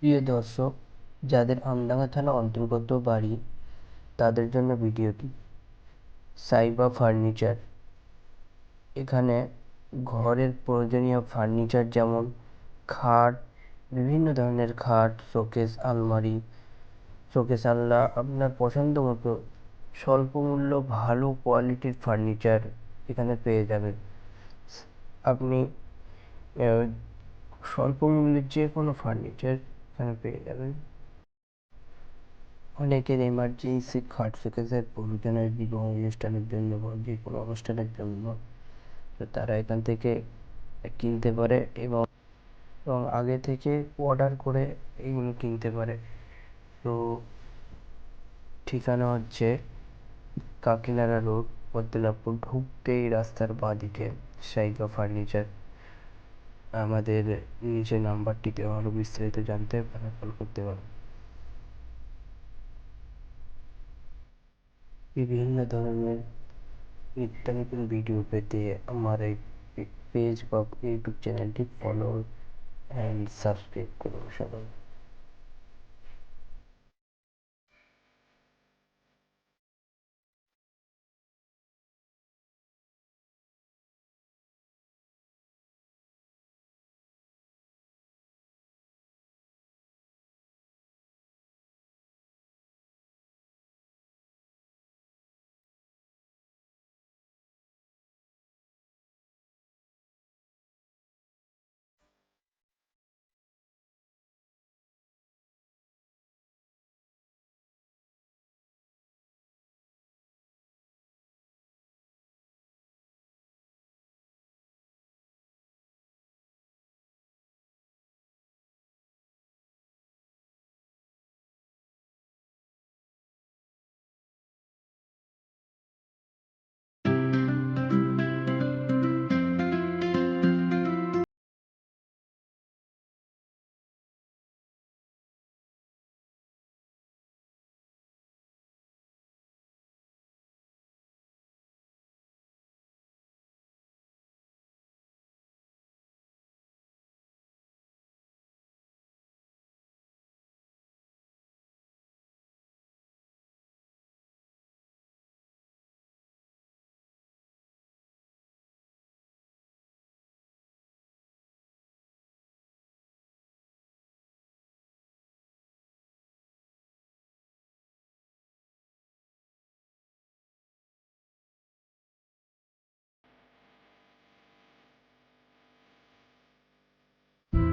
প্রিয় দর্শক, যাদের আমডাঙ্গা থানা অন্তর্গত বাড়ি তাদের জন্য ভিডিওটি। সাইবা ফার্নিচার, এখানে ঘরের প্রয়োজনীয় ফার্নিচার যেমন খাট, বিভিন্ন ধরনের খাট, শোকেস, আলমারি, শোকেস আলনা আপনার পছন্দ মতো স্বল্প মূল্য ভালো কোয়ালিটির ফার্নিচার এখানে পেয়ে যাবেন। আপনি স্বল্প মূল্যের যে কোনো ফার্নিচার এখানে পেয়ে যাবেন। অনেকের এমার্জেন্সি খাট শোকেসের প্রয়োজন হয় বিবাহ অনুষ্ঠানের জন্য বা যে কোনো অনুষ্ঠানের জন্য, তো তারা এখান থেকে কিনতে পারে এবং আগে থেকে অর্ডার করে এগুলো কিনতে পারে। তো ঠিকানা হচ্ছে কাকিনাড়া রোড, পদ্মনাভপুর ঢুকতেই রাস্তার বাঁদিকে সাইবা ফার্নিচার। আমাদের নিচে নাম্বারটিতে আরও বিস্তারিত জানতে কল করতে পারেন। বিভিন্ন ধরনের নিত্য নতুন ভিডিও পেতে আমার এই পেজ বা ইউটিউব চ্যানেলটি ফলো অ্যান্ড সাবস্ক্রাইব করুন সবাই।